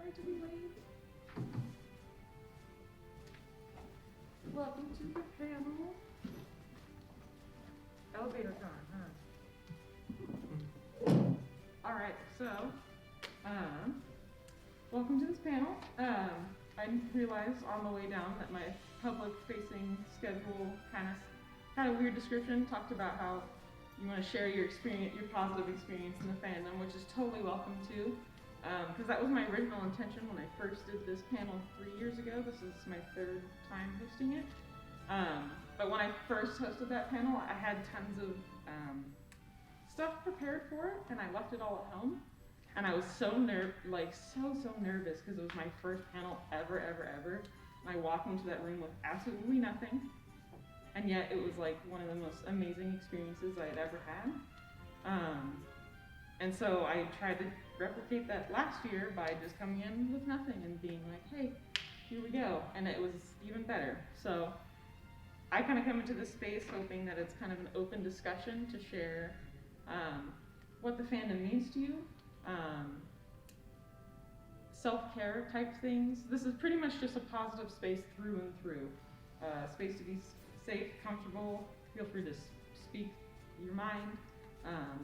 Sorry to be late. Welcome to the panel. Elevator time, huh? All right, so, welcome to this panel. I realized on the way down that my public-facing schedule had a weird description. Talked about how you want to share your experience, your positive experience in the fandom, which is totally welcome too. Because that was my original intention when I first did this panel 3 years ago. This is my third time hosting it. But when I first hosted that panel, I had tons of stuff prepared for it, and I left it all at home. And I was so nervous because it was my first panel ever. And I walked into that room with absolutely nothing. And yet it was like one of the most amazing experiences I had ever had. And so I tried to replicate that last year by just coming in with nothing and being like, hey, here we go. And it was even better. So I kind of come into this space hoping that it's kind of an open discussion to share what the fandom means to you, self-care type things. This is pretty much just a positive space through and through. Space to be safe, comfortable, feel free to speak your mind,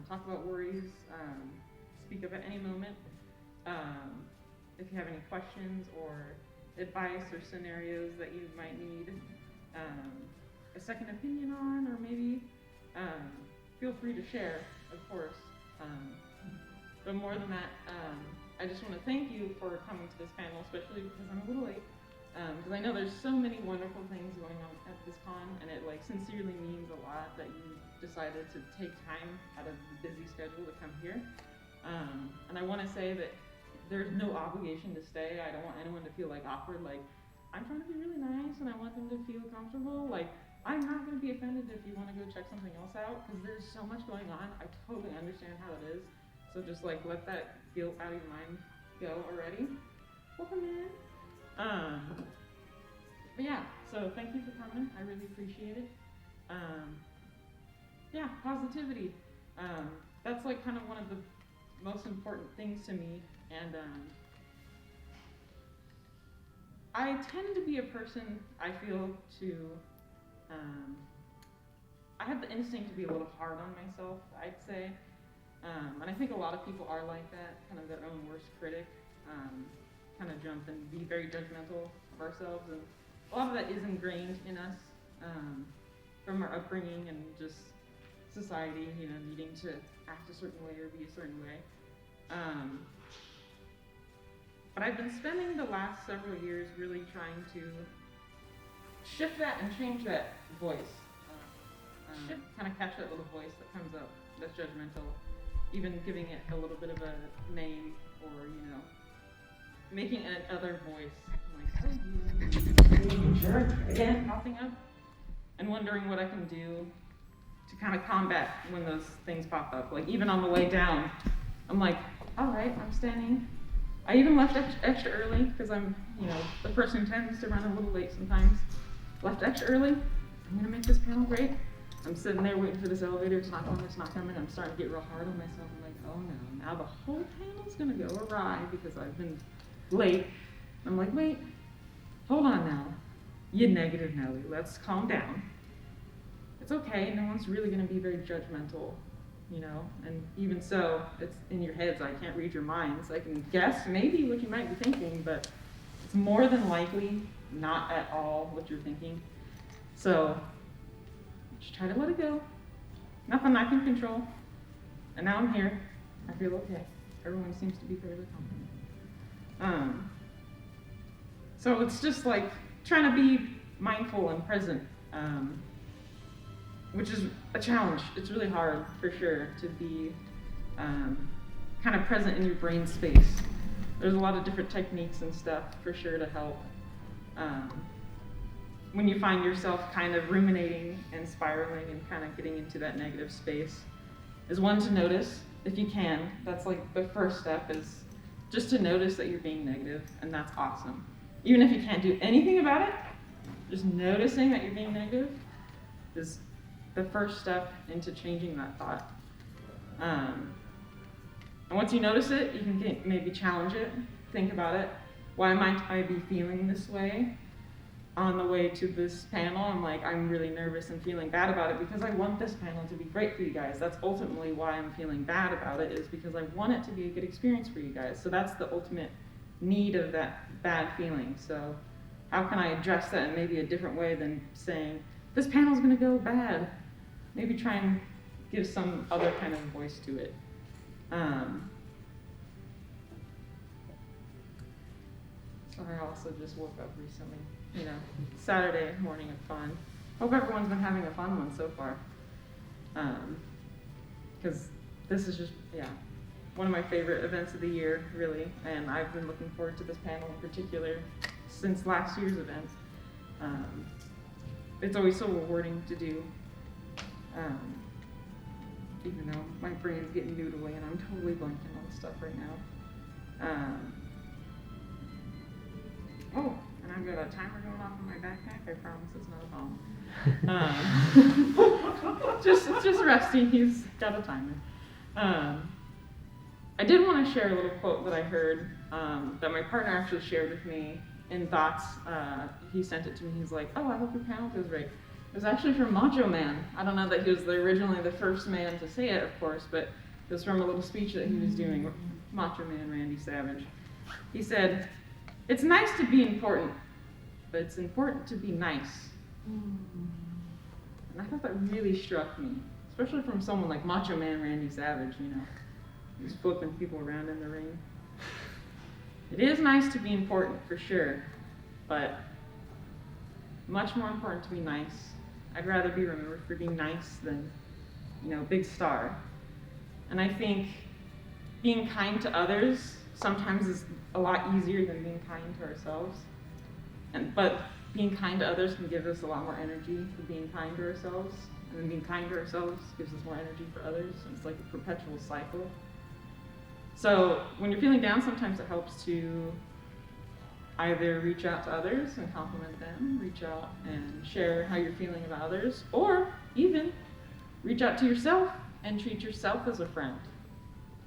talk about worries, speak up at any moment. If you have any questions or advice or scenarios that you might need a second opinion on, or maybe feel free to share, of course. But more than that, I just want to thank you for coming to this panel, especially because I'm a little late. Because I know there's so many wonderful things going on at this con, and it sincerely means a lot that you decided to take time out of the busy schedule to come here. And I want to say that there's no obligation to stay. I don't want anyone to feel awkward, I'm trying to be really nice and I want them to feel comfortable. I'm not going to be offended if you want to go check something else out, because there's so much going on. I totally understand how it is. So just let that guilt out of your mind go already. Welcome in. But yeah, so thank you for coming. I really appreciate it. Yeah, positivity. That's kind of one of the most important things to me. And I tend to be a person, I feel, I have the instinct to be a little hard on myself, I'd say. And I think a lot of people are like that, kind of their own worst critic, kind of jump and be very judgmental of ourselves. And a lot of that is ingrained in us from our upbringing and just society, needing to act a certain way or be a certain way. But I've been spending the last several years really trying to shift that and change that voice. Kind of catch that little voice that comes up that's judgmental, even giving it a little bit of a name, or making another voice again popping up, and wondering what I can do to kind of combat when those things pop up. Even on the way down, I'm like, all right, I'm standing. I even left extra early because I'm, the person who tends to run a little late sometimes. Left extra early. I'm gonna make this panel great. I'm sitting there waiting for this elevator. It's not coming. I'm starting to get real hard on myself. I'm like, oh no, now the whole panel's gonna go awry because I've been late. I'm like, wait, hold on now. You negative Nelly, let's calm down. It's okay, no one's really gonna be very judgmental, and even so, it's in your heads. I can't read your minds. I can guess maybe what you might be thinking, but it's more than likely not at all what you're thinking. So just try to let it go. Nothing I can control. And now I'm here. I feel okay. Everyone seems to be fairly confident. So it's just trying to be mindful and present, which is a challenge. It's really hard, for sure, to be kind of present in your brain space. There's a lot of different techniques and stuff, for sure, to help. When you find yourself kind of ruminating and spiraling and kind of getting into that negative space, is one, to notice, if you can. That's the first step, is just to notice that you're being negative, and that's awesome. Even if you can't do anything about it, just noticing that you're being negative is the first step into changing that thought. And once you notice it, you can maybe challenge it, think about it. Why might I be feeling this way? On the way to this panel, I'm like, I'm really nervous and feeling bad about it because I want this panel to be great for you guys. That's ultimately why I'm feeling bad about it, is because I want it to be a good experience for you guys. So that's the ultimate need of that bad feeling. So how can I address that in maybe a different way than saying, this panel's gonna go bad? Maybe try and give some other kind of voice to it. So I also just woke up recently, Saturday morning of fun. Hope everyone's been having a fun one so far. Because this is just, one of my favorite events of the year, really. And I've been looking forward to this panel in particular since last year's event. It's always so rewarding to do, even though my brain's getting noodly and I'm totally blanking on stuff right now. Oh, and I've got a timer going off in my backpack. I promise it's not a bomb. Just resting. He's got a timer. I did want to share a little quote that I heard that my partner actually shared with me in thoughts. He sent it to me. He's like, "Oh, I hope your panel goes great." It was actually from Macho Man. I don't know that he was originally the first man to say it, of course, but it was from a little speech that he was doing. Macho Man Randy Savage. He said, "It's nice to be important, but it's important to be nice." And I thought that really struck me, especially from someone like Macho Man Randy Savage, He's flipping people around in the ring. It is nice to be important, for sure, but much more important to be nice. I'd rather be remembered for being nice than, big star. And I think being kind to others sometimes is a lot easier than being kind to ourselves. But being kind to others can give us a lot more energy for being kind to ourselves. And then being kind to ourselves gives us more energy for others. And it's like a perpetual cycle. So when you're feeling down, sometimes it helps to either reach out to others and compliment them, reach out and share how you're feeling about others, or even reach out to yourself and treat yourself as a friend.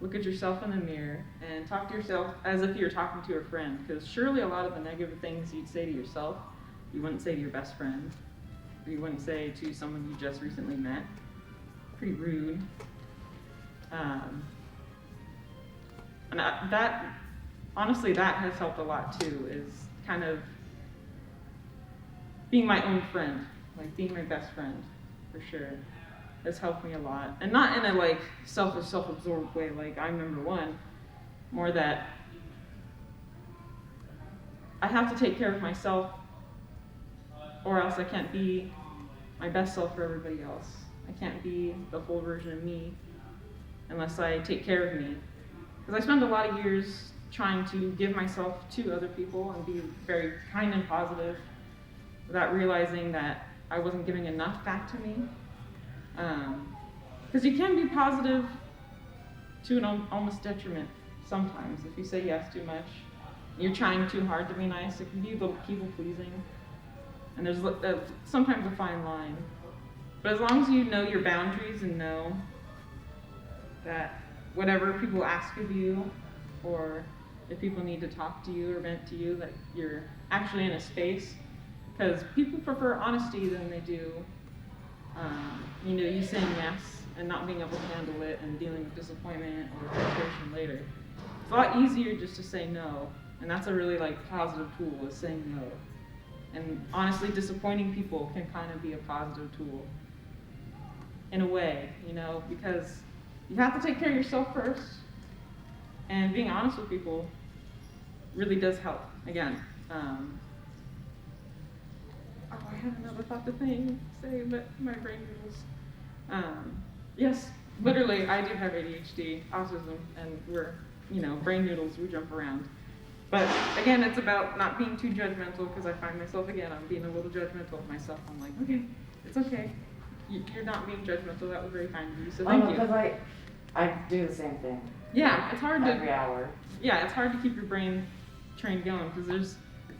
Look at yourself in the mirror and talk to yourself as if you're talking to a friend, because surely a lot of the negative things you'd say to yourself, you wouldn't say to your best friend, or you wouldn't say to someone you just recently met. Pretty rude. And that, honestly, that has helped a lot too, is kind of being my own friend, like being my best friend, for sure, has helped me a lot. And not in a selfish, self-absorbed way, like I'm number one, more that I have to take care of myself, or else I can't be my best self for everybody else. I can't be the whole version of me unless I take care of me. Because I spend a lot of years trying to give myself to other people and be very kind and positive without realizing that I wasn't giving enough back to me. Because you can be positive to an almost detriment sometimes. If you say yes too much, you're trying too hard to be nice, it can be a little people-pleasing. And there's sometimes a fine line. But as long as you know your boundaries and know that whatever people ask of you, or if people need to talk to you or vent to you, that you're actually in a space, because people prefer honesty than they do, you saying yes and not being able to handle it and dealing with disappointment or frustration later. It's a lot easier just to say no, and that's a really positive tool, is saying no. And honestly, disappointing people can kind of be a positive tool, in a way, because you have to take care of yourself first, and being honest with people really does help. Again, I had another thought to say, but my brain noodles. Yes, literally, I do have ADHD, autism, and we're, brain noodles, we jump around. But again, it's about not being too judgmental, because I find myself, again, I'm being a little judgmental of myself. I'm like, okay, it's okay. You're not being judgmental. That was very kind of you, so thank you. Because I do the same thing. Yeah, it's hard to... Every hour. Yeah, it's hard to keep your brain trained going, because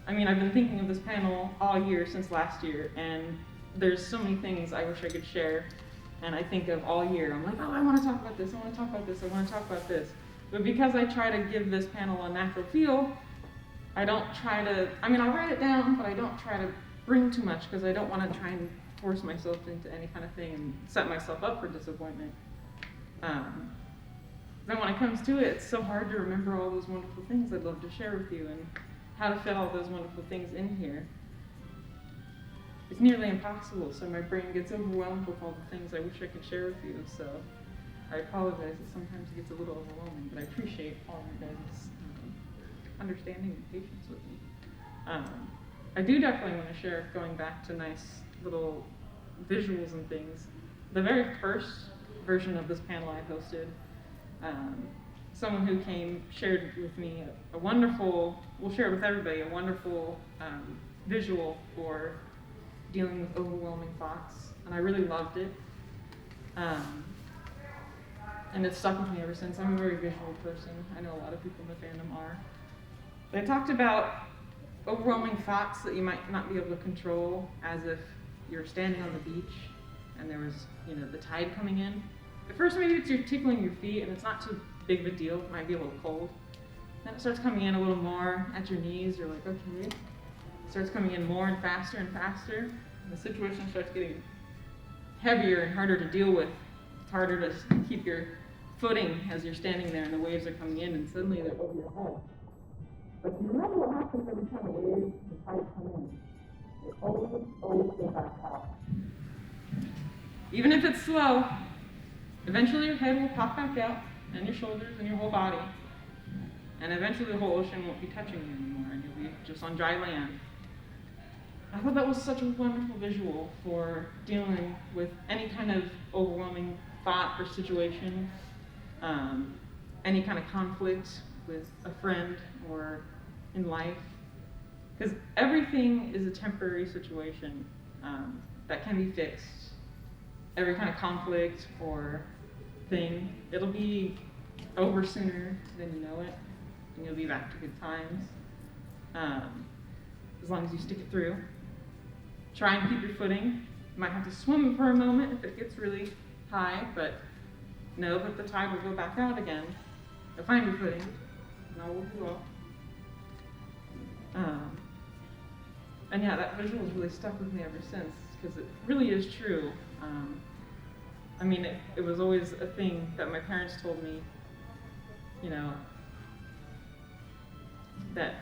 I've been thinking of this panel all year since last year, and there's so many things I wish I could share, and I think of all year. I'm like, oh, I want to talk about this, I want to talk about this, I want to talk about this. But because I try to give this panel a natural feel, I don't try to, I mean, I'll write it down, but I don't try to bring too much because I don't want to try and force myself into any kind of thing and set myself up for disappointment. Then when it comes to it, it's so hard to remember all those wonderful things I'd love to share with you and how to fit all those wonderful things in here. It's nearly impossible, so my brain gets overwhelmed with all the things I wish I could share with you, so I apologize that sometimes it gets a little overwhelming, but I appreciate all you guys' understanding and patience with me. I do definitely want to share, going back to nice little visuals and things, the very first version of this panel I hosted, someone who came shared with me a wonderful, we'll share it with everybody, a wonderful visual for dealing with overwhelming thoughts, and I really loved it. And it's stuck with me ever since. I'm a very visual person. I know a lot of people in the fandom are. They talked about overwhelming thoughts that you might not be able to control, as if you're standing on the beach and there was, the tide coming in. At first, maybe it's you're tickling your feet and it's not too big of a deal. It might be a little cold. Then it starts coming in a little more at your knees. You're like, okay. It starts coming in more and faster. And the situation starts getting heavier and harder to deal with. It's harder to keep your footing as you're standing there and the waves are coming in and suddenly they're over your head. But you remember what happens every time the waves and tides come in. They always go back out. Even if it's slow, eventually your head will pop back out, and your shoulders, and your whole body. And eventually the whole ocean won't be touching you anymore, and you'll be just on dry land. I thought that was such a wonderful visual for dealing with any kind of overwhelming thought or situation, any kind of conflict with a friend or in life. Because everything is a temporary situation that can be fixed. Every kind of conflict or thing, it'll be over sooner than you know it, and you'll be back to good times, as long as you stick it through. Try and keep your footing. You might have to swim for a moment if it gets really high, but know that the tide will go back out again. You'll find your footing, and all will be well. And yeah, that visual has really stuck with me ever since, because it really is true. I mean, it was always a thing that my parents told me, that,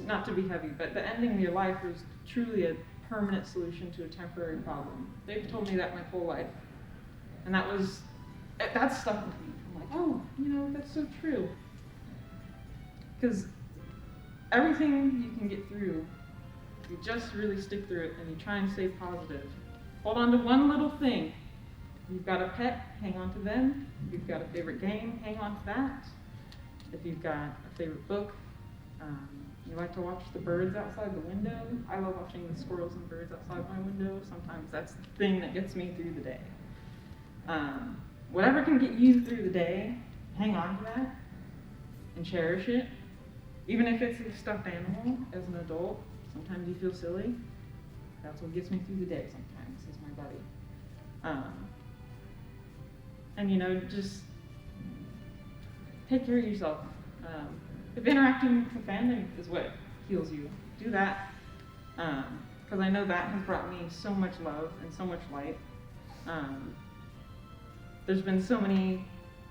not to be heavy, but the ending of your life was truly a permanent solution to a temporary problem. They've told me that my whole life. And that stuck with me. I'm like, oh, that's so true. Because everything you can get through, you just really stick through it and you try and stay positive. Hold on to one little thing. You've got a pet, hang on to them. If you've got a favorite game, hang on to that. If you've got a favorite book, you like to watch the birds outside the window. I love watching the squirrels and birds outside my window. Sometimes that's the thing that gets me through the day. Whatever can get you through the day, hang on to that and cherish it. Even if it's a stuffed animal as an adult, sometimes you feel silly. That's what gets me through the day sometimes, is my buddy. And just take care of yourself. If interacting with the fandom is what heals you, do that. Because I know that has brought me so much love and so much light. There's been so many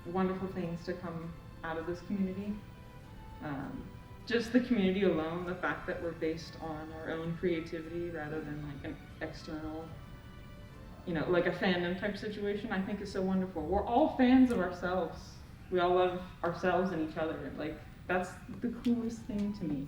wonderful things to come out of this community. Just the community alone, the fact that we're based on our own creativity rather than like an external, like a fandom type situation, I think is so wonderful. We're all fans of ourselves. We all love ourselves and each other. Like, that's the coolest thing to me.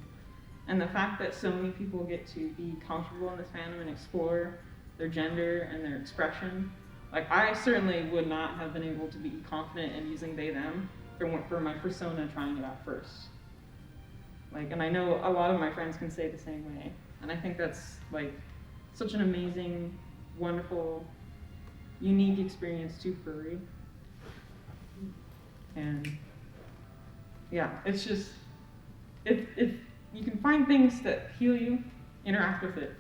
And the fact that so many people get to be comfortable in this fandom and explore their gender and their expression. Like, I certainly would not have been able to be confident in using they, them for my persona trying it out first. Like, and I know a lot of my friends can say the same way. And I think that's like such an amazing, wonderful, unique experience to furry. And yeah, it's just, if you can find things that heal you, interact with it,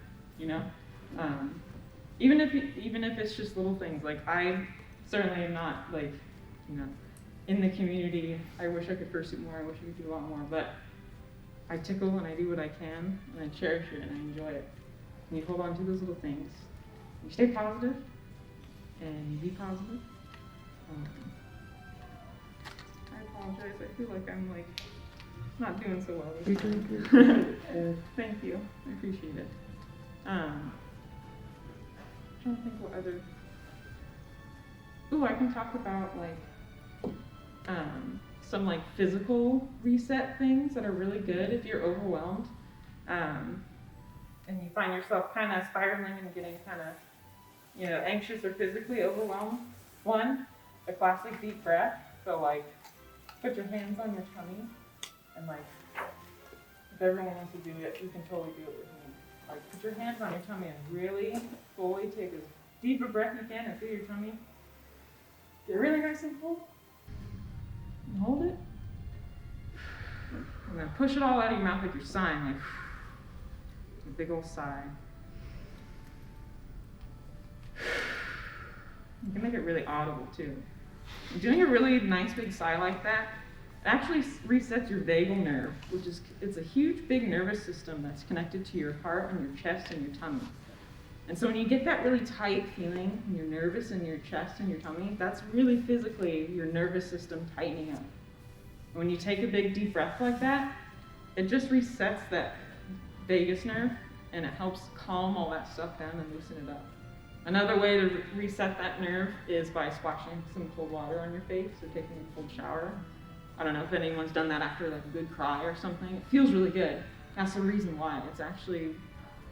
even if it's just little things. Like, I certainly am not like, in the community. I wish I could pursue more, I wish I could do a lot more, but I tickle and I do what I can, and I cherish it and I enjoy it. And you hold on to those little things. You stay positive, and you be positive. I apologize, I feel like I'm like not doing so well. You're doing good. Thank you, I appreciate it. I'm trying to think what other. Ooh, I can talk about like some like physical reset things that are really good if you're overwhelmed, and you find yourself kind of spiraling and getting kind of, anxious or physically overwhelmed. One, a classic deep breath. So like, put your hands on your tummy, and like, if everyone wants to do it, you can totally do it with me. Like, put your hands on your tummy and really fully take as deep a breath you can and feel your tummy. Get really nice and full. And hold it. And then push it all out of your mouth like you're sighing, like a big old sigh. You can make it really audible too. Doing a really nice big sigh like that, it actually resets your vagal nerve, it's a huge big nervous system that's connected to your heart and your chest and your tummy. And so when you get that really tight feeling in your nervous and your chest and your tummy, that's really physically your nervous system tightening up. When you take a big deep breath like that, it just resets that vagus nerve and it helps calm all that stuff down and loosen it up. Another way to reset that nerve is by splashing some cold water on your face or taking a cold shower. I don't know if anyone's done that after like a good cry or something. It feels really good. That's the reason why. It's actually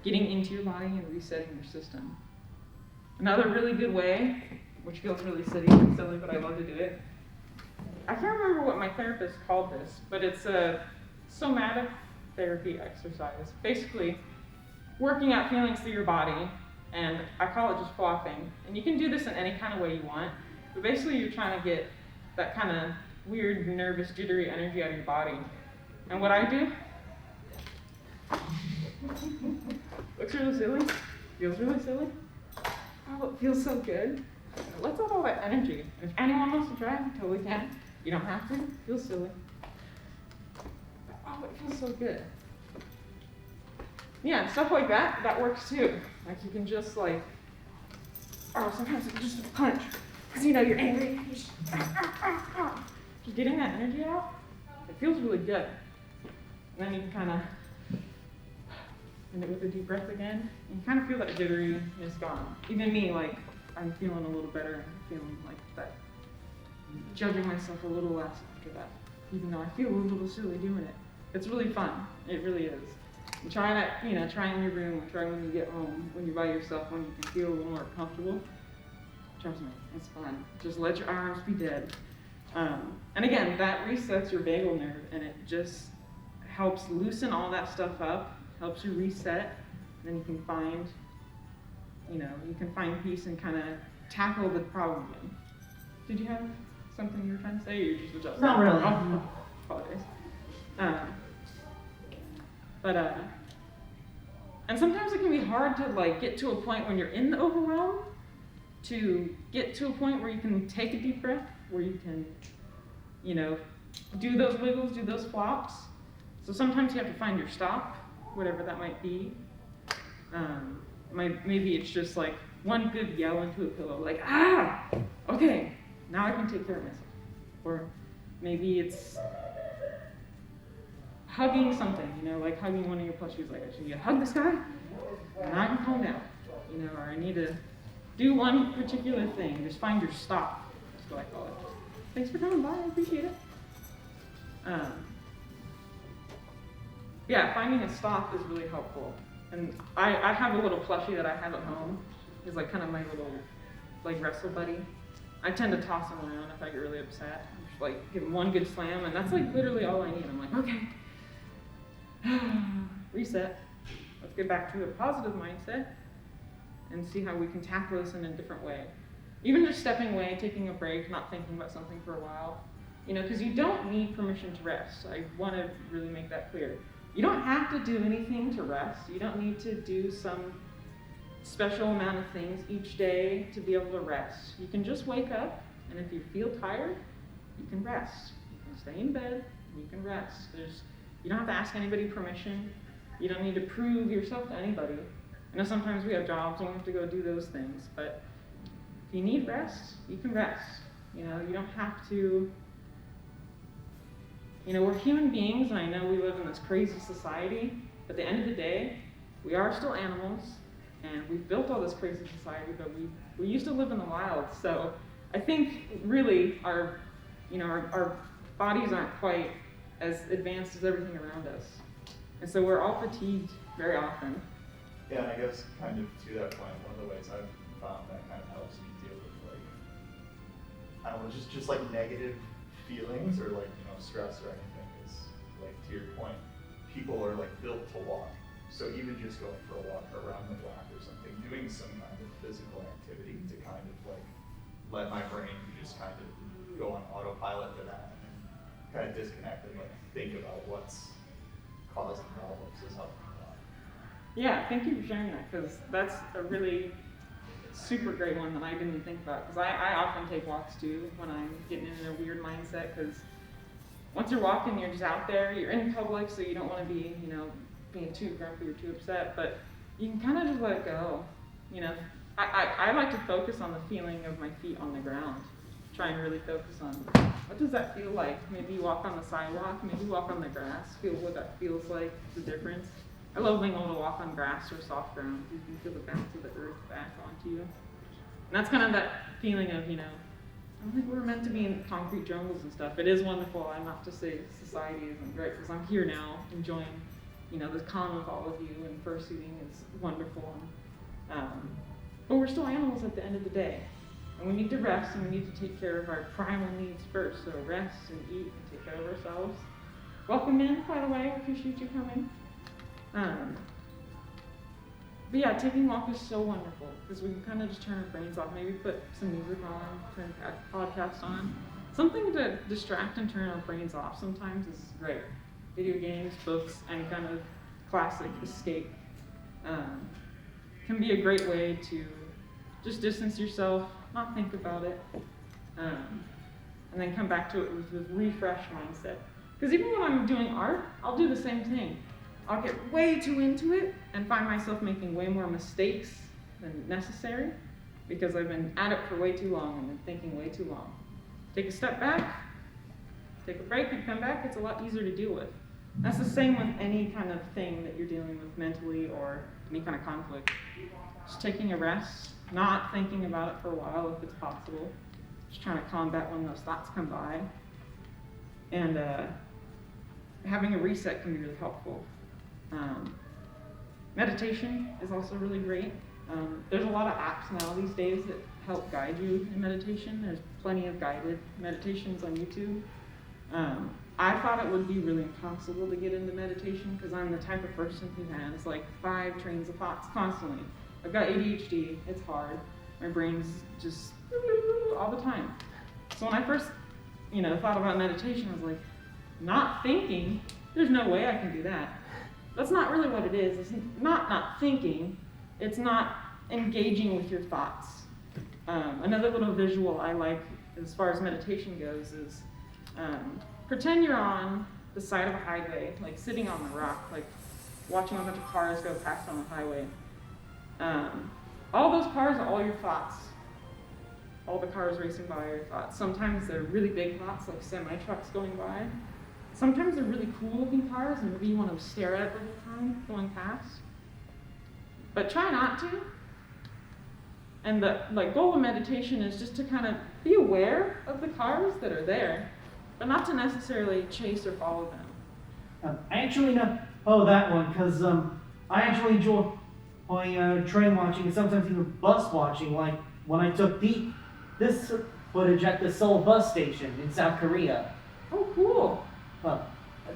getting into your body and resetting your system. Another really good way, which feels really silly, but I love to do it. I can't remember what my therapist called this, but it's a somatic therapy exercise. Basically, working out feelings through your body, and I call it just flopping. And you can do this in any kind of way you want, but basically you're trying to get that kind of weird, nervous, jittery energy out of your body. And what I do, looks really silly, feels really silly. Oh, it feels so good. It lets out all that energy. And if anyone wants to try it, you totally can. You don't have to. It feels silly. Oh, it feels so good. Yeah, stuff like that, that works too. Like you can just like, sometimes it's just a punch. Because you're angry. You're getting that energy out, it feels really good. And then you can kind of end it with a deep breath again. And you kind of feel that jitteriness gone. Even me, like, I'm feeling a little better. I'm feeling like that, judging myself a little less after that. Even though I feel a little silly doing it. It's really fun. It really is. And try that, try in your room, or try when you get home, when you're by yourself, when you can feel a little more comfortable. Trust me, it's fun. Just let your arms be dead. And again, that resets your vagal nerve, and it just helps loosen all that stuff up, helps you reset, and then you can find, peace and kind of tackle the problem again. Did you have something you were trying to say, or you're just adjusting? Not really. Oh, apologize. And sometimes it can be hard to like get to a point when you're in the overwhelm, to get to a point where you can take a deep breath, where you can, do those wiggles, do those flops. So sometimes you have to find your stop, whatever that might be. Maybe it's just like one good yell into a pillow, like, okay, now I can take care of myself. Or maybe it's hugging something, like hugging one of your plushies, like, I need to hug this guy, and I can calm down, or I need to do one particular thing. Just find your stop, that's what I call it. Thanks for coming by, I appreciate it. Finding a stop is really helpful. And I have a little plushie that I have at home. He's like kind of my little like wrestle buddy. I tend to toss him around if I get really upset. Just like give him one good slam, and that's like literally all I need. I'm like, okay, reset. Let's get back to a positive mindset and see how we can tackle this in a different way. Even just stepping away, taking a break, not thinking about something for a while. Because you don't need permission to rest. I want to really make that clear. You don't have to do anything to rest. You don't need to do some special amount of things each day to be able to rest. You can just wake up, and if you feel tired, you can rest. You can stay in bed, you can rest. You don't have to ask anybody permission. You don't need to prove yourself to anybody. I know sometimes we have jobs and we have to go do those things, but if you need rest, you can rest. You don't have to. We're human beings, and I know we live in this crazy society, but at the end of the day, we are still animals, and we've built all this crazy society, but we used to live in the wild. So I think really our bodies aren't quite as advanced as everything around us. And so we're all fatigued very often. Yeah, and I guess kind of to that point, one of the ways I've found that kind of helps me deal with I don't know, just like negative feelings or stress or anything is to your point, people are built to walk. So even just going for a walk around the block or something, doing some kind of physical activity to kind of let my brain just kind of go on autopilot to that and kind of disconnect and think about what's causing problems is helping a lot. Yeah, thank you for sharing that, because that's a really super great one that I didn't even think about, because I often take walks too when I'm getting in a weird mindset, because once you're walking, you're just out there, you're in public, so you don't want to be, being too grumpy or too upset, but you can kind of just let it go. I like to focus on the feeling of my feet on the ground, try and really focus on what does that feel like. Maybe you walk on the sidewalk, maybe you walk on the grass, feel what that feels like, the difference. I love being able to walk on grass or soft ground. You can feel the bounce of the earth back onto you. And that's kind of that feeling of, I don't think we're meant to be in concrete jungles and stuff. It is wonderful. I'm not to say society isn't great, because I'm here now enjoying, the calm with all of you, and fursuiting is wonderful. But we're still animals at the end of the day. And we need to rest, and we need to take care of our primal needs first. So rest and eat and take care of ourselves. Welcome in, by the way. I appreciate you coming. But yeah, taking a walk is so wonderful, because we can kind of just turn our brains off. Maybe put some music on, turn a podcast on. Something to distract and turn our brains off sometimes is great. Video games, books, any kind of classic escape can be a great way to just distance yourself, not think about it, and then come back to it with a refreshed mindset. Because even when I'm doing art, I'll do the same thing. I'll get way too into it and find myself making way more mistakes than necessary, because I've been at it for way too long and been thinking way too long. Take a step back, take a break, and come back. It's a lot easier to deal with. That's the same with any kind of thing that you're dealing with mentally or any kind of conflict. Just taking a rest, not thinking about it for a while if it's possible. Just trying to combat when those thoughts come by. And having a reset can be really helpful. Meditation is also really great. There's a lot of apps now these days that help guide you in meditation. There's plenty of guided meditations on YouTube. I thought it would be really impossible to get into meditation, because I'm the type of person who has 5 trains of thoughts constantly. I've got ADHD, it's hard. My brain's just all the time. So when I first, thought about meditation, I was like, not thinking, there's no way I can do that. That's not really what it is. It's not thinking, it's not engaging with your thoughts. Another little visual I like as far as meditation goes is pretend you're on the side of a highway, sitting on the rock, watching a bunch of cars go past on the highway. All those cars are all your thoughts. All the cars racing by are your thoughts. Sometimes they're really big thoughts, like semi-trucks going by. Sometimes they're really cool looking cars, and maybe you want to stare at it the whole time going past. But try not to. And the goal of meditation is just to kind of be aware of the cars that are there, but not to necessarily chase or follow them. I actually know that one, because I actually enjoy train watching and sometimes even bus watching, like when I took this footage at the Seoul bus station in South Korea. Oh, cool.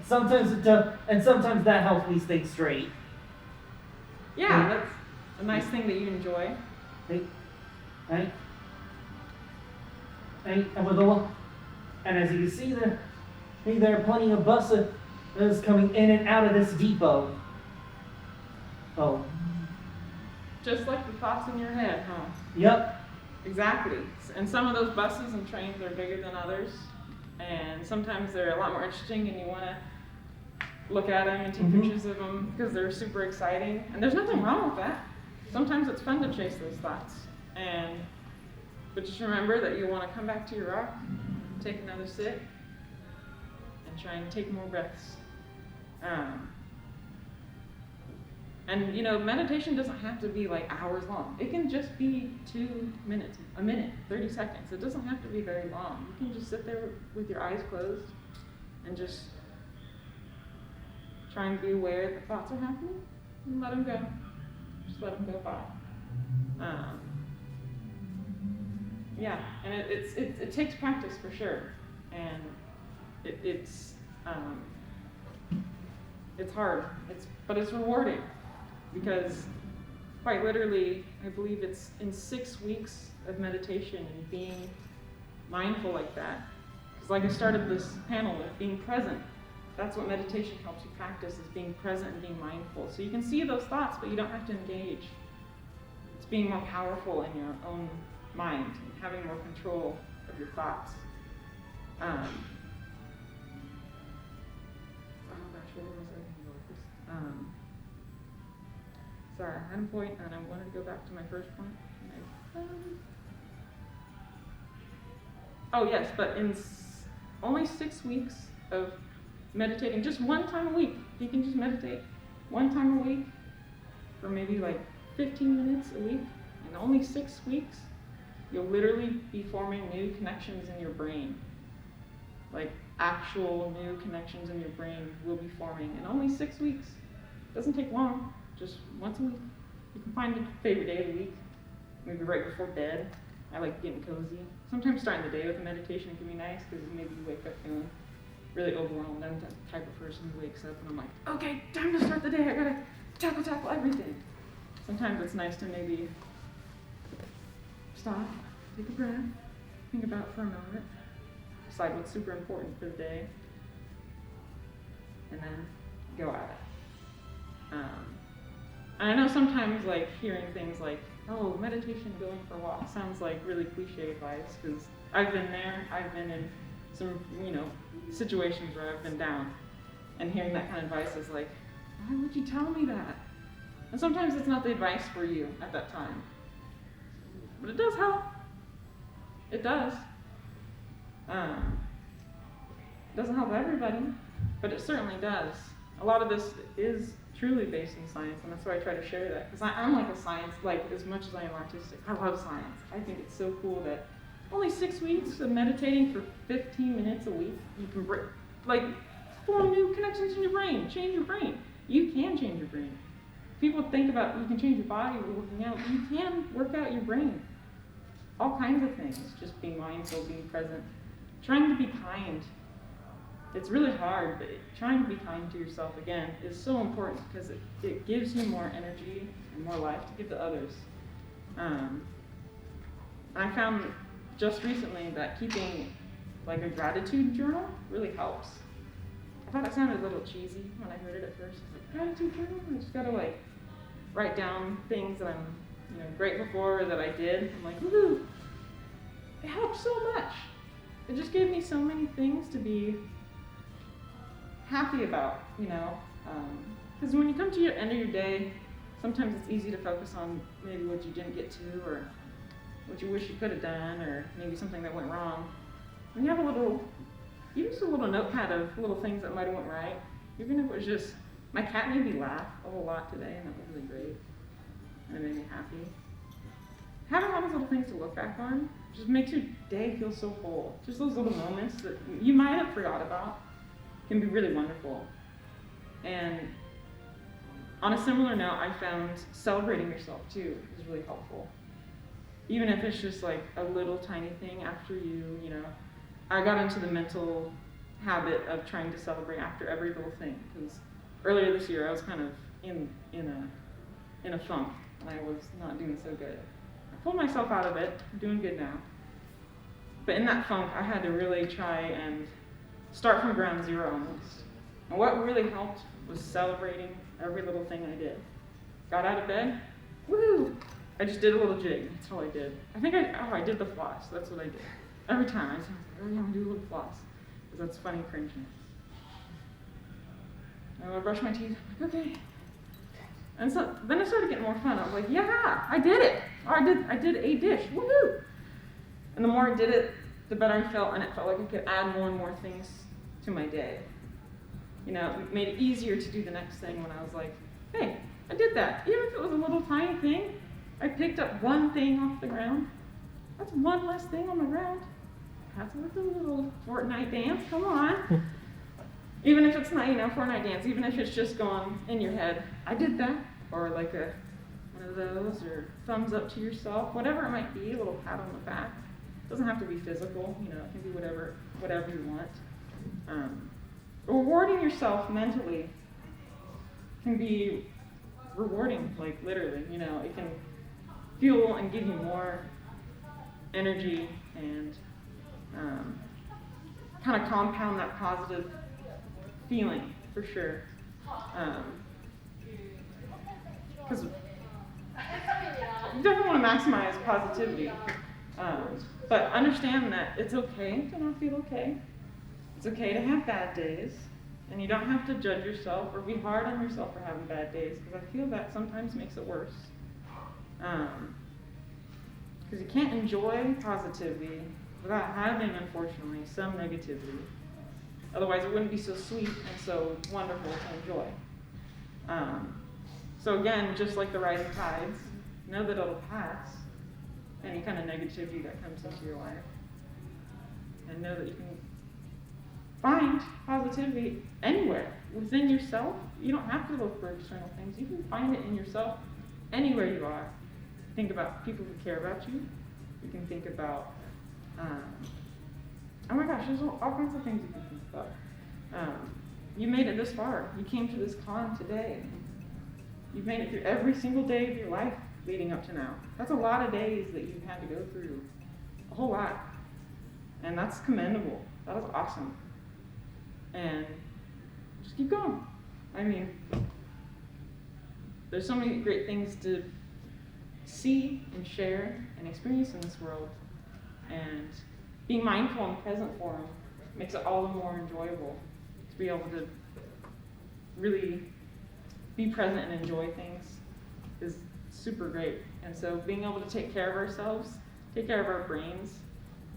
Sometimes that helps me stay straight. Yeah, that's a nice thing that you enjoy. And as you can see there are plenty of buses coming in and out of this depot. Oh. Just like the thoughts in your head, huh? Yep. Exactly. And some of those buses and trains are bigger than others. And sometimes they're a lot more interesting and you want to look at them and take pictures of them because they're super exciting. And there's nothing wrong with that. Sometimes it's fun to chase those thoughts. But just remember that you want to come back to your rock, take another sit, and try and take more breaths. And meditation doesn't have to be like hours long. It can just be 2 minutes, a minute, 30 seconds. It doesn't have to be very long. You can just sit there with your eyes closed and just try and be aware that thoughts are happening and let them go. Just let them go by. Yeah, and it takes practice for sure, and it's hard. But it's rewarding because quite literally, I believe it's in 6 weeks of meditation and being mindful like that. Because like I started this panel with being present. That's what meditation helps you practice, is being present and being mindful. So you can see those thoughts, but you don't have to engage. It's being more powerful in your own mind and having more control of your thoughts. Oh gosh, where was I going to go with this? Sorry, I had a point and I wanted to go back to my first point. Oh yes, but in only 6 weeks of meditating, just one time a week, if you can just meditate one time a week for maybe like 15 minutes a week, in only 6 weeks, you'll literally be forming new connections in your brain. Like actual new connections in your brain will be forming in only 6 weeks. It doesn't take long, just once a week. You can find your favorite day of the week, maybe right before bed. I like getting cozy. Sometimes starting the day with a meditation can be nice because maybe you wake up feeling really overwhelmed. I'm the type of person who wakes up and I'm like, okay, time to start the day. I gotta tackle everything. Sometimes it's nice to maybe stop, take a breath, think about it for a moment, decide what's super important for the day, and then go at it. And I know sometimes like hearing things like, oh, meditation, going for a walk, sounds like really cliche advice, because I've been there. I've been in some, situations where I've been down, and hearing that kind of advice is like, why would you tell me that? And sometimes it's not the advice for you at that time, but it does help. It does. It doesn't help everybody, but it certainly does. A lot of this is truly based in science, and that's why I try to share that, because I'm like a science, like as much as I am artistic, I love science. I think it's so cool that only 6 weeks of meditating for 15 minutes a week, you can form new connections in your brain, change your brain. You can change your brain. People think about you can change your body with working out. You can work out your brain. All kinds of things. Just being mindful, being present, trying to be kind. It's really hard, but trying to be kind to yourself again is so important because it gives you more energy and more life to give to others. I found just recently that keeping like a gratitude journal really helps. I thought it sounded a little cheesy when I heard it at first. I was like, gratitude journal? I just gotta write down things that I'm grateful for or that I did. I'm like, woohoo! It helped so much. It just gave me so many things to be happy about, because when you come to your end of your day, sometimes it's easy to focus on maybe what you didn't get to or what you wish you could have done or maybe something that went wrong. When you have just a little notepad of little things that might have went right, even if it was just, my cat made me laugh a whole lot today, and that was really great, and it made me happy. Having all those little things to look back on just makes your day feel so full. Just those little moments that you might have forgot about can be really wonderful. And on a similar note, I found celebrating yourself too is really helpful. Even if it's just like a little tiny thing after I got into the mental habit of trying to celebrate after every little thing, because earlier this year I was kind of in a funk and I was not doing so good. I pulled myself out of it, I'm doing good now. But in that funk, I had to really try and start from ground zero almost. And what really helped was celebrating every little thing I did. Got out of bed, woohoo! I just did a little jig, that's all I did. I did the floss, that's what I did. Every time I said, oh yeah, I'm gonna do a little floss. because that's funny cringing. And I would brush my teeth, I'm like, okay. And so then it started getting more fun. I was like, yeah, I did it. Or I did a dish, woohoo! And the more I did it, the better I felt, and it felt like I could add more and more things to my day. You know, it made it easier to do the next thing when I was like, hey, I did that. Even if it was a little tiny thing, I picked up one thing off the ground. That's one less thing on the ground. That's a little Fortnite dance, come on. Even if it's not, Fortnite dance, even if it's just going in your head, I did that. Or like one of those, or thumbs up to yourself, whatever it might be, a little pat on the back. It doesn't have to be physical, it can be whatever you want. Rewarding yourself mentally can be rewarding, like literally, it can fuel and give you more energy and kind of compound that positive feeling, for sure. Because you definitely want to maximize positivity. But understand that it's okay to not feel okay. It's okay to have bad days. And you don't have to judge yourself or be hard on yourself for having bad days, because I feel that sometimes makes it worse. Because you can't enjoy positivity without having, unfortunately, some negativity. Otherwise, it wouldn't be so sweet and so wonderful to enjoy. So again, just like the rising tides, know that it'll pass, any kind of negativity that comes into your life. And know that you can find positivity anywhere within yourself. You don't have to look for external things. You can find it in yourself anywhere you are. Think about people who care about you. You can think about, oh my gosh, there's all kinds of things you can think about. You made it this far. You came to this con today. You've made it through every single day of your life leading up to now. That's a lot of days that you've had to go through. A whole lot. And that's commendable. That is awesome. And just keep going. I mean, there's so many great things to see and share and experience in this world. And being mindful and present for them makes it all the more enjoyable to be able to really be present and enjoy things is super great. And so being able to take care of ourselves, take care of our brains,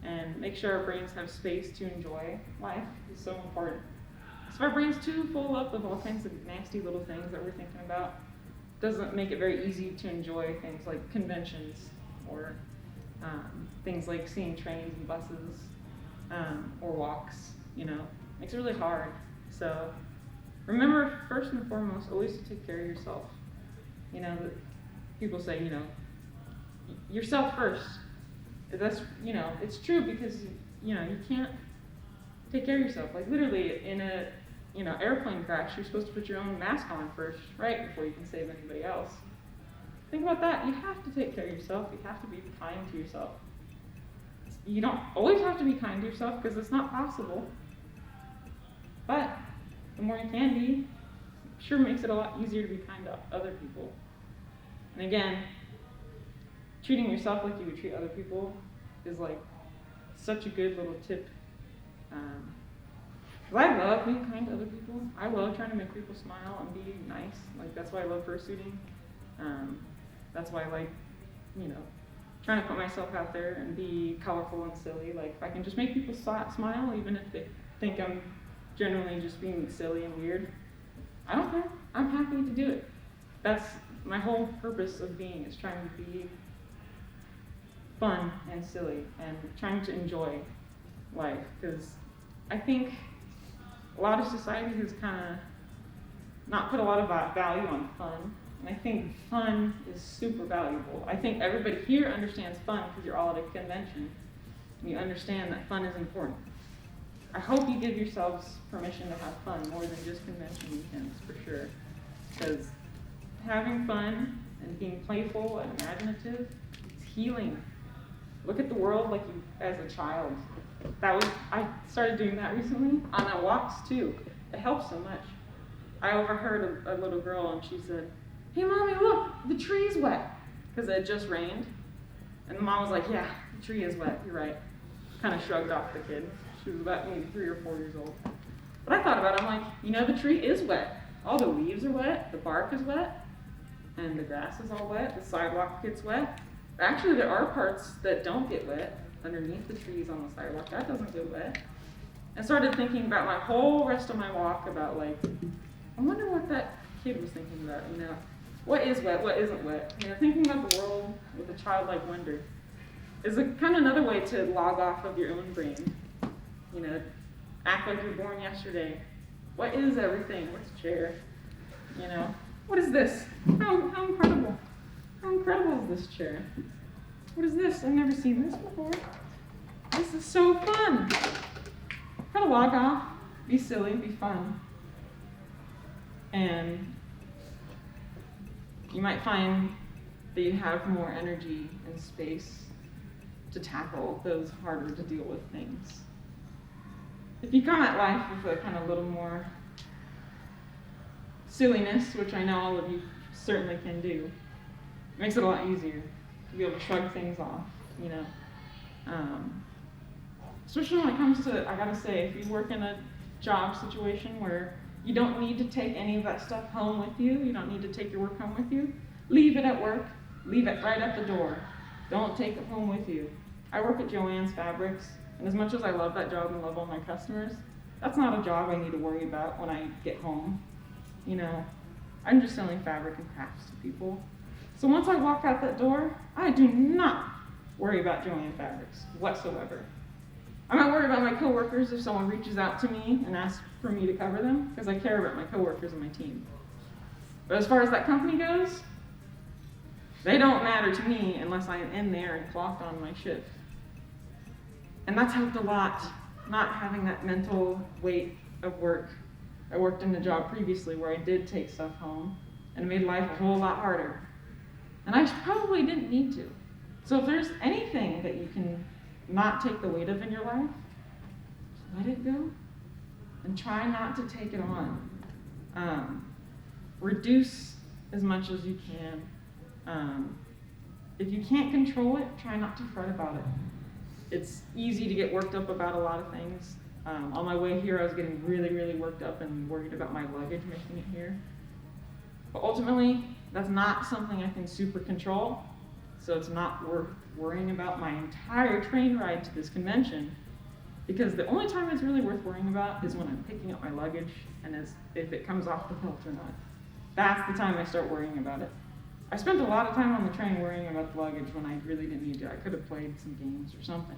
and make sure our brains have space to enjoy life is so important. If our brain's too full up of all kinds of nasty little things that we're thinking about, it doesn't make it very easy to enjoy things like conventions or things like seeing trains and buses or walks, makes it really hard. So remember, first and foremost, always to take care of yourself. That people say, yourself first. That's, it's true because, you can't take care of yourself. Like literally in a, airplane crash, you're supposed to put your own mask on first, right, before you can save anybody else. Think about that. You have to take care of yourself. You have to be kind to yourself. You don't always have to be kind to yourself because it's not possible. But the more you can be, sure makes it a lot easier to be kind to other people. And again, treating yourself like you would treat other people is like such a good little tip. Because I love being kind to other people. I love trying to make people smile and be nice. Like that's why I love fursuiting. That's why I like, trying to put myself out there and be colorful and silly. Like if I can just make people smile, even if they think I'm generally just being silly and weird, I don't care. I'm happy to do it. That's my whole purpose of being, is trying to be fun and silly and trying to enjoy life. Because I think a lot of society has kind of not put a lot of value on fun. And I think fun is super valuable. I think everybody here understands fun because you're all at a convention. And you understand that fun is important. I hope you give yourselves permission to have fun more than just convention weekends, for sure. Because having fun and being playful and imaginative is healing. Look at the world like you as a child. I started doing that recently on my walks too. It helps so much. I overheard a little girl and she said, "Hey mommy, look, the tree's wet," because it had just rained. And the mom was like, "Yeah, the tree is wet, you're right." Kind of shrugged off the kid. She was about maybe 3 or 4 years old. But I thought about it, I'm like, you know, the tree is wet. All the leaves are wet, the bark is wet, and the grass is all wet, the sidewalk gets wet. Actually, there are parts that don't get wet underneath the trees on the sidewalk. That doesn't get wet. I started thinking about my whole rest of my walk about like, I wonder what that kid was thinking about, you know. What is wet, what isn't wet? You know, thinking about the world with a childlike wonder is a kind of another way to log off of your own brain. You know, act like you're born yesterday. What is everything? What's a chair? You know, what is this? How incredible. How incredible is this chair? What is this? I've never seen this before. This is so fun. Kind of log off, be silly, be fun. And you might find that you have more energy and space to tackle those harder to deal with things. If you come at life with a kind of little more silliness, which I know all of you certainly can do, it makes it a lot easier to be able to shrug things off, you know. Especially when it comes to, I gotta say, if you work in a job situation where you don't need to take any of that stuff home with you, you don't need to take your work home with you, leave it at work, leave it right at the door. Don't take it home with you. I work at Joann's Fabrics, and as much as I love that job and love all my customers, that's not a job I need to worry about when I get home. You know, I'm just selling fabric and crafts to people. So once I walk out that door, I do not worry about Joann Fabrics whatsoever. I might worry about my coworkers if someone reaches out to me and asks for me to cover them, because I care about my coworkers and my team. But as far as that company goes, they don't matter to me unless I am in there and clocked on my shift. And that's helped a lot, not having that mental weight of work. I worked in a job previously where I did take stuff home, and it made life a whole lot harder. And I probably didn't need to. So if there's anything that you can not take the weight of in your life, let it go and try not to take it on. Reduce as much as you can. If you can't control it, try not to fret about it. It's easy to get worked up about a lot of things. On my way here, I was getting really, really worked up and worried about my luggage making it here. But ultimately, that's not something I can super control, so it's not worth worrying about my entire train ride to this convention, because the only time it's really worth worrying about is when I'm picking up my luggage and if it comes off the belt or not. That's the time I start worrying about it. I spent a lot of time on the train worrying about the luggage when I really didn't need to. I could have played some games or something.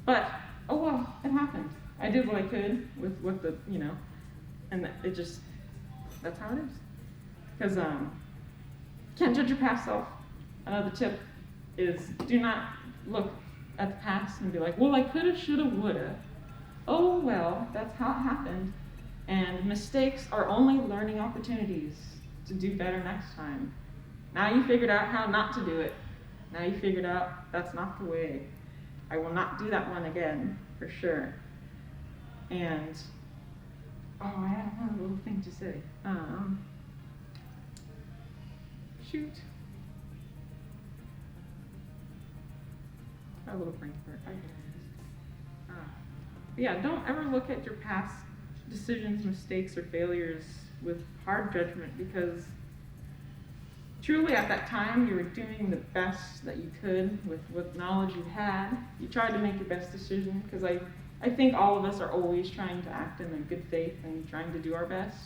But, oh well, it happened. I did what I could with the, you know, and it just, that's how it is. Because can't judge your past self. Another tip is do not look at the past and be like, well, I coulda, shoulda, woulda. Oh well, that's how it happened. And mistakes are only learning opportunities to do better next time. Now you figured out how not to do it. Now you figured out that's not the way. I will not do that one again, for sure. And, oh, I have another little thing to say. Shoot. A little brain fart. Yeah, don't ever look at your past decisions, mistakes, or failures with hard judgment, because truly at that time you were doing the best that you could with knowledge you had. You tried to make your best decision, because I think all of us are always trying to act in good faith and trying to do our best.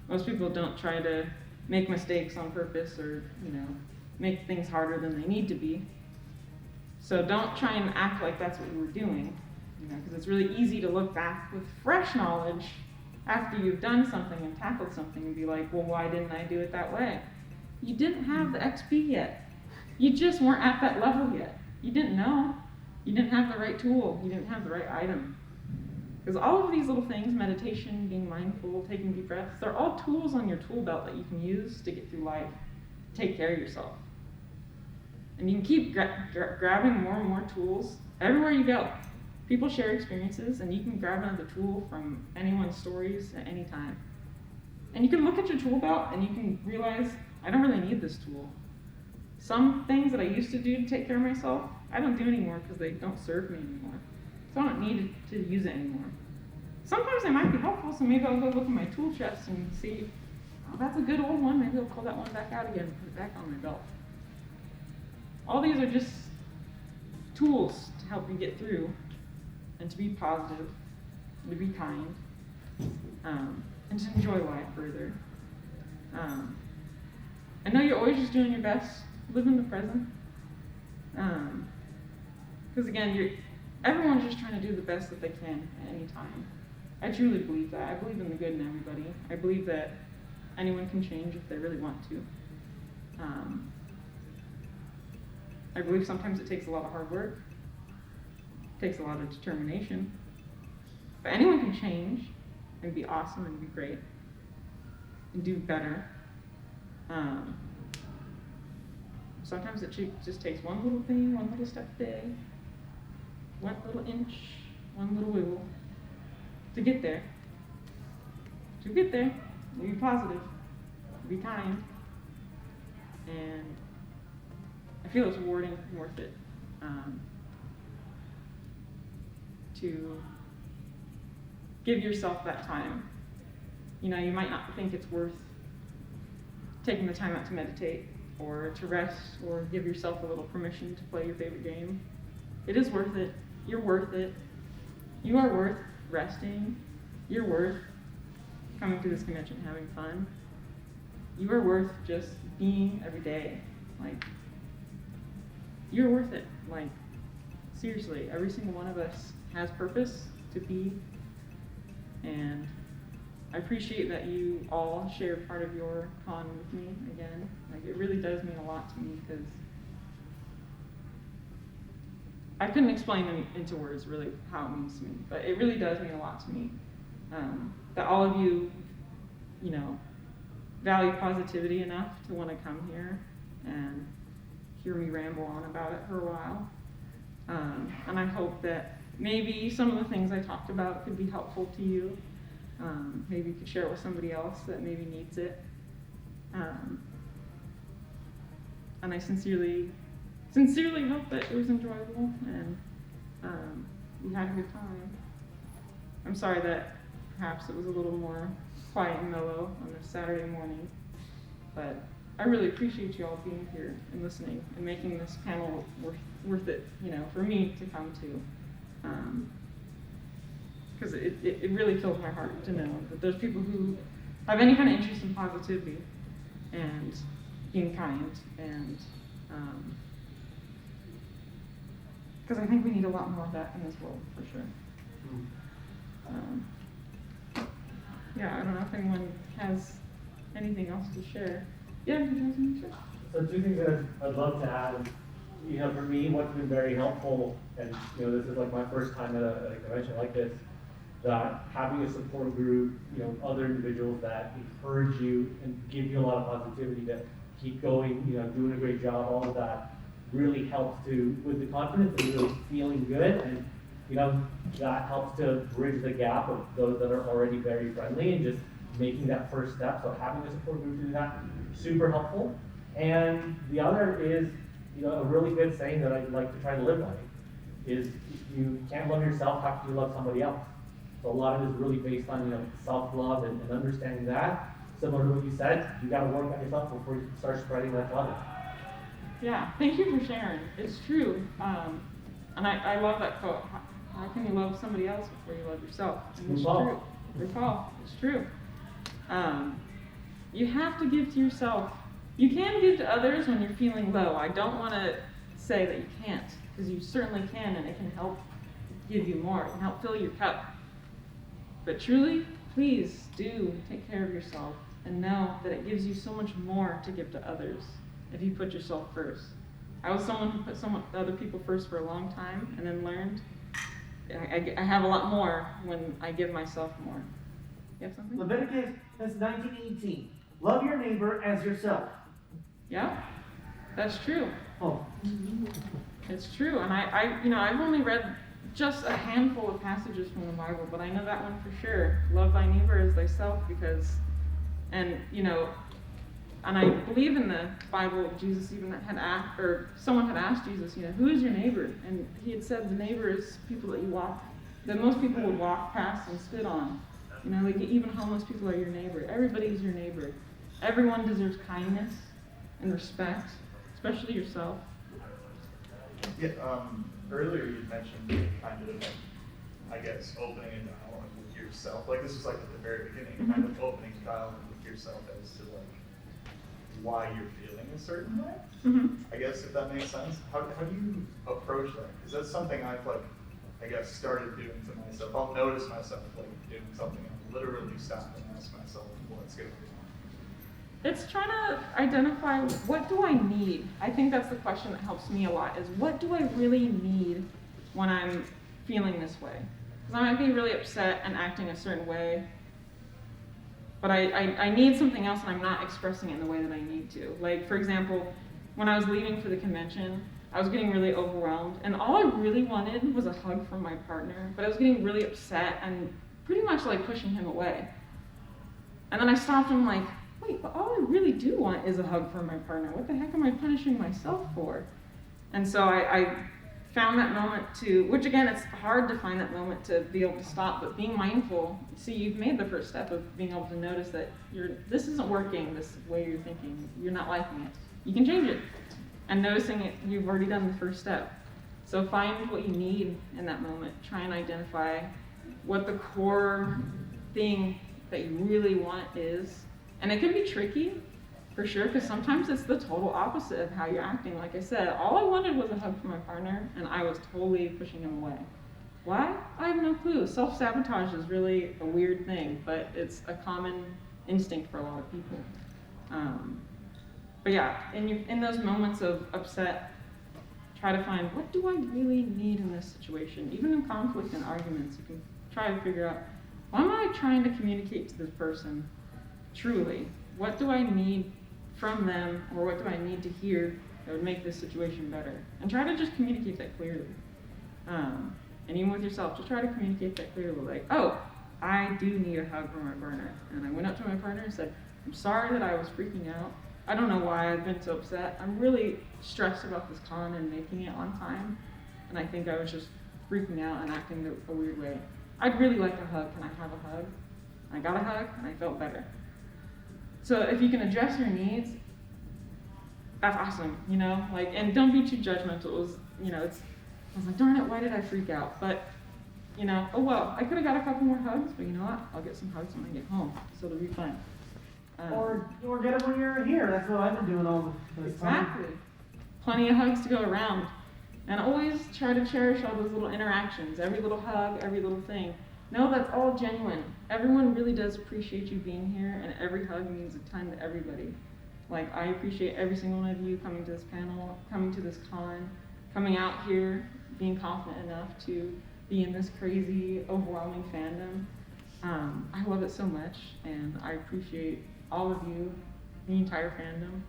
Most people don't try to make mistakes on purpose or, you know, make things harder than they need to be. So don't try and act like that's what you were doing, you know, because it's really easy to look back with fresh knowledge after you've done something and tackled something and be like, well, why didn't I do it that way? You didn't have the XP yet. You just weren't at that level yet. You didn't know. You didn't have the right tool. You didn't have the right item. Because all of these little things, meditation, being mindful, taking deep breaths, they're all tools on your tool belt that you can use to get through life, take care of yourself. And you can keep grabbing more and more tools everywhere you go. People share experiences, and you can grab another tool from anyone's stories at any time. And you can look at your tool belt and you can realize, I don't really need this tool. Some things that I used to do to take care of myself, I don't do anymore because they don't serve me anymore. So I don't need to use it anymore. Sometimes they might be helpful, so maybe I'll go look in my tool chest and see, oh, that's a good old one. Maybe I'll pull that one back out again and put it back on my belt. All these are just tools to help you get through and to be positive, and to be kind, and to enjoy life further. I know you're always just doing your best. Live in the present. Because again, everyone's just trying to do the best that they can at any time. I truly believe that. I believe in the good in everybody. I believe that anyone can change if they really want to. I believe sometimes it takes a lot of hard work. It takes a lot of determination. But anyone can change and be awesome and be great and do better. Sometimes it just takes one little thing, one little step a day, one little inch, one little wiggle to get there. To get there, be positive, be kind, and I feel it's rewarding and worth it to give yourself that time. You know, you might not think it's worth taking the time out to meditate or to rest or give yourself a little permission to play your favorite game. It is worth it. You're worth it. You are worth resting. You're worth coming to this convention and having fun. You are worth just being every day. Like, you're worth it. Like, seriously, every single one of us has purpose to be, and I appreciate that you all share part of your con with me again. Like, it really does mean a lot to me, because I couldn't explain into words really how it means to me, but it really does mean a lot to me. That all of you, you know, value positivity enough to want to come here and hear me ramble on about it for a while. And I hope that maybe some of the things I talked about could be helpful to you. Maybe you could share it with somebody else that maybe needs it. And I sincerely hope that it was enjoyable and you had a good time. I'm sorry that perhaps it was a little more quiet and mellow on this Saturday morning, but I really appreciate you all being here and listening and making this panel worth it, you know, for me to come to. Because it really fills my heart to know that there's people who have any kind of interest in positivity and being kind, and because I think we need a lot more of that in this world, for sure. Yeah, I don't know if anyone has anything else to share. Yeah, you guys want to share? So two things that I'd love to add. You know, for me, what's been very helpful, and you know, this is like my first time at a convention like this, that having a support group, you know, other individuals that encourage you and give you a lot of positivity to keep going, you know, doing a great job, all of that really helps to, with the confidence and really feeling good, and you know, that helps to bridge the gap of those that are already very friendly and just making that first step. So having a support group to do that, super helpful. And the other is, you know, a really good saying that I like to try to live by is, if you can't love yourself, how can you love somebody else? So a lot of it is really based on, you know, self-love and understanding that. Similar to what you said, you got to work on yourself before you start spreading that to others. Yeah, thank you for sharing. It's true. And I love that quote. How can you love somebody else before you love yourself? And it's true. Recall. It's true. You have to give to yourself. You can give to others when you're feeling low. I don't want to say that you can't, because you certainly can, and it can help give you more. It can help fill your cup. But truly, please do take care of yourself and know that it gives you so much more to give to others if you put yourself first. I was someone who put other people first for a long time, and then learned I have a lot more when I give myself more. You have something? Leviticus 19:18. Love your neighbor as yourself. Yeah, that's true. Oh. It's true, and I've only read just a handful of passages from the Bible, but I know that one for sure. Love thy neighbor as thyself, because, and you know, And I believe in the Bible, Jesus even had asked, or someone had asked Jesus, who is your neighbor? And he had said the neighbor is people that most people would walk past and spit on. Like even homeless people are your neighbor. Everybody's your neighbor. Everyone deserves kindness and respect, especially yourself. Yeah, earlier you mentioned kind of, I guess, opening a dialogue with yourself. Like this was like at the very beginning, kind of opening dialogue with yourself as to like why you're feeling a certain way. I guess if that makes sense. How do you approach that? Because that's something I've like, I guess, started doing to myself. I'll notice myself like doing something and literally stop and ask myself what's going on. It's trying to identify, what do I need? I think that's the question that helps me a lot, is what do I really need when I'm feeling this way? Because I might be really upset and acting a certain way, but I need something else and I'm not expressing it in the way that I need to. Like, for example, when I was leaving for the convention, I was getting really overwhelmed, and all I really wanted was a hug from my partner, but I was getting really upset and pretty much like pushing him away. And then I stopped and I'm like, wait, but all I really do want is a hug from my partner. What the heck am I punishing myself for? And so I found that moment which again, it's hard to find that moment to be able to stop, but being mindful, see, you've made the first step of being able to notice that this isn't working, this way you're thinking, you're not liking it. You can change it. And noticing it, you've already done the first step. So find what you need in that moment. Try and identify what the core thing that you really want is. And it can be tricky, for sure, because sometimes it's the total opposite of how you're acting. Like I said, all I wanted was a hug from my partner, and I was totally pushing him away. Why? I have no clue. Self-sabotage is really a weird thing, but it's a common instinct for a lot of people. But yeah, in those moments of upset, try to find, what do I really need in this situation? Even in conflict and arguments, you can try to figure out, why am I trying to communicate to this person truly? What do I need from them, or what do I need to hear that would make this situation better? And try to just communicate that clearly. And even with yourself, just try to communicate that clearly. Like, oh, I do need a hug from my partner. And I went up to my partner and said, I'm sorry that I was freaking out. I don't know why I've been so upset. I'm really stressed about this con and making it on time. And I think I was just freaking out and acting a weird way. I'd really like a hug. Can I have a hug? I got a hug and I felt better. So if you can address your needs, that's awesome, and don't be too judgmental. It was, I was like, darn it, why did I freak out? But, oh well, I could have got a couple more hugs, but you know what? I'll get some hugs when I get home, so it'll be fun. Or get them when you're here. That's what I've been doing all this time. Exactly. Plenty of hugs to go around. And always try to cherish all those little interactions, every little hug, every little thing. No, that's all genuine. Everyone really does appreciate you being here, and every hug means a ton to everybody. Like, I appreciate every single one of you coming to this panel, coming to this con, coming out here, being confident enough to be in this crazy, overwhelming fandom. I love it so much, and I appreciate all of you, the entire fandom.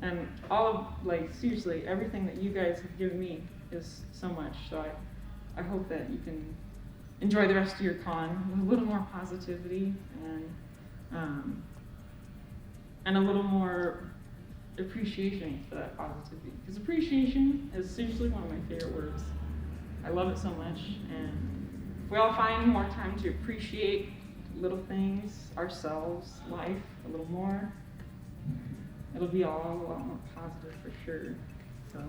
And all of, seriously, everything that you guys have given me is so much. So I hope that you can enjoy the rest of your con with a little more positivity and a little more appreciation for that positivity. Because appreciation is seriously one of my favorite words. I love it so much, and if we all find more time to appreciate little things, ourselves, life, a little more, it'll be all a lot more positive for sure. So,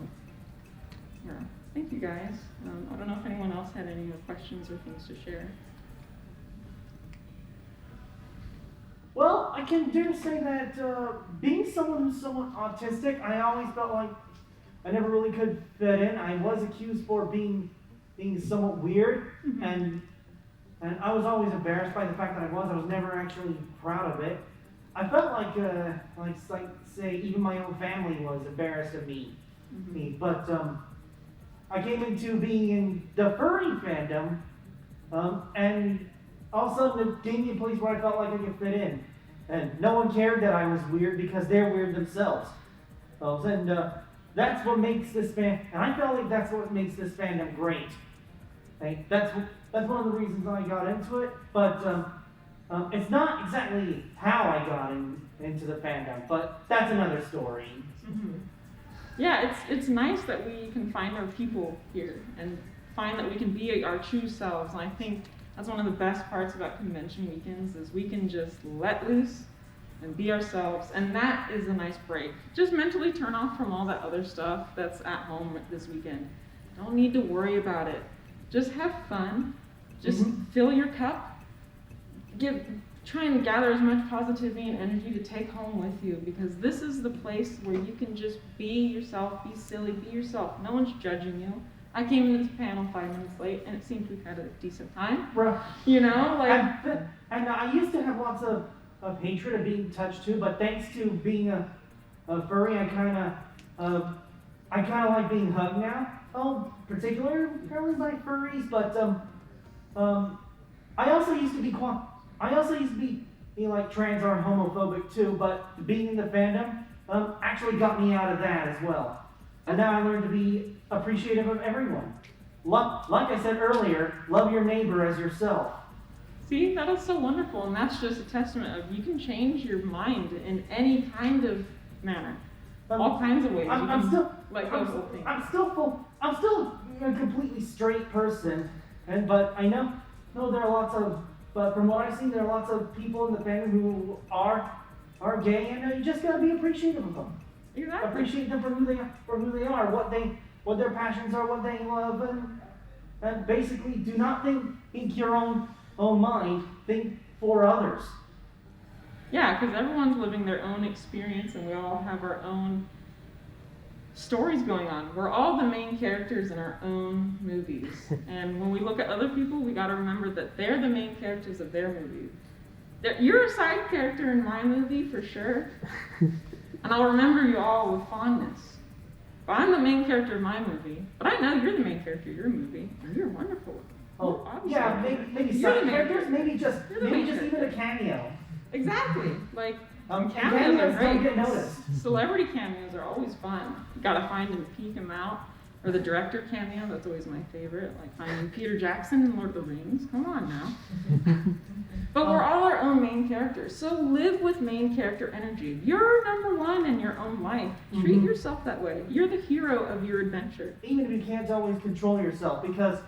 yeah. Thank you guys. I don't know if anyone else had any questions or things to share. Well, I can dare say that being someone who's somewhat autistic, I always felt like I never really could fit in. I was accused for being somewhat weird, and I was always embarrassed by the fact that I was never actually proud of it. I felt like say even my own family was embarrassed of me. But I came into being in the furry fandom, and all of a sudden it gave me a place where I felt like I could fit in. And no one cared that I was weird because they're weird themselves. And that's what makes this and I felt like that's what makes this fandom great. That's one of the reasons I got into it. But It's not exactly how I got into the fandom, but that's another story. Mm-hmm. Yeah, it's nice that we can find our people here and find that we can be our true selves. And I think that's one of the best parts about convention weekends is we can just let loose and be ourselves, and that is a nice break. Just mentally turn off from all that other stuff that's at home this weekend. Don't need to worry about it. Just have fun. Just fill your cup. Try and gather as much positivity and energy to take home with you, because this is the place where you can just be yourself, be silly, be yourself. No one's judging you. I came into this panel 5 minutes late, and it seems we've had a decent time. Right. You know, like. And I used to have lots of hatred of being touched too, but thanks to being a furry, I kind of like being hugged now. Oh, particularly by furries, but I also used to be like trans or homophobic too, but being in the fandom actually got me out of that as well. And now I learned to be appreciative of everyone. Like I said earlier, love your neighbor as yourself. See, that is so wonderful, and that's just a testament of you can change your mind in any kind of manner, all kinds of ways. I'm still a completely straight person, but I know there are lots of. But from what I've seen, there are lots of people in the fandom who are gay, and you just gotta be appreciative of them. Exactly. Appreciate them for who they are, what their passions are, what they love, and basically do not think your own mind. Think for others. Yeah, because everyone's living their own experience, and we all have our own stories going on. We're all the main characters in our own movies. And when we look at other people, we got to remember that they're the main characters of their movie. You're a side character in my movie for sure. And I'll remember you all with fondness. But I'm the main character of my movie. But I know you're the main character of your movie. And you're wonderful. Oh, yeah, maybe side characters, maybe just even a cameo. Exactly. Like, cameos cameos are great. don't get noticed. Celebrity cameos are always fun. You gotta find and peek them out. Or the director cameo, that's always my favorite. Like finding Peter Jackson in Lord of the Rings. Come on now. But we're all our own main characters. So live with main character energy. You're number one in your own life. Treat yourself that way. You're the hero of your adventure. Even if you can't always control yourself, because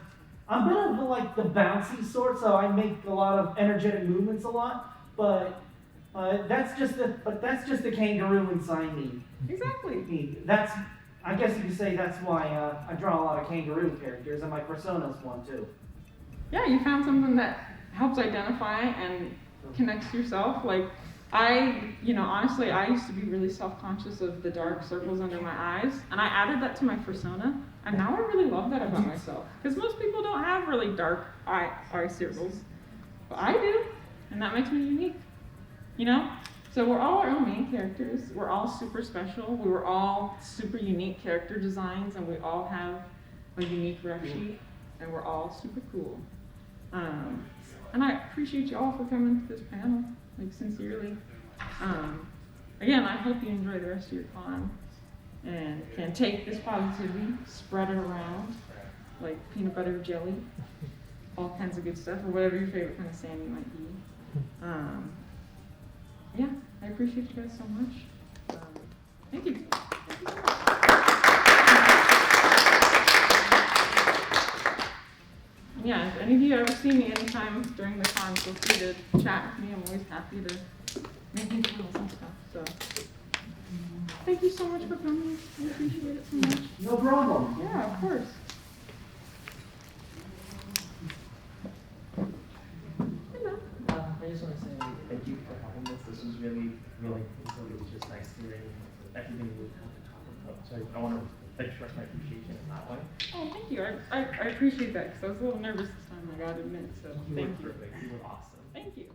I'm a bit of like the bouncy sort, so I make a lot of energetic movements a lot, but that's just the kangaroo inside me. Exactly. I guess you could say that's why I draw a lot of kangaroo characters, and my persona's one too. Yeah, you found something that helps identify and connects yourself. Like, honestly, I used to be really self-conscious of the dark circles under my eyes, and I added that to my persona, and now I really love that about myself. Because most people don't have really dark eye circles, but I do, and that makes me unique. You know? So we're all our own main characters. We're all super special. We were all super unique character designs, and we all have a unique rep sheet, and we're all super cool. And I appreciate you all for coming to this panel, like sincerely. Again, I hope you enjoy the rest of your con and can take this positivity, spread it around like peanut butter jelly, all kinds of good stuff, or whatever your favorite kind of candy might be. Yeah, I appreciate you guys so much. Thank you. Yeah, if any of you ever see me anytime during the con, feel free to chat with me. I'm always happy to make new panels and stuff. So, thank you so much for coming. I appreciate it so much. No problem. Yeah, of course. I just want to say thank you for having this. This was really, really, it was just nice hearing everything we would have to talk about. So I want to express my appreciation in that way. Oh, thank you. I appreciate that because I was a little nervous this time, I gotta admit. So, thank you. Perfect. You were awesome. Thank you.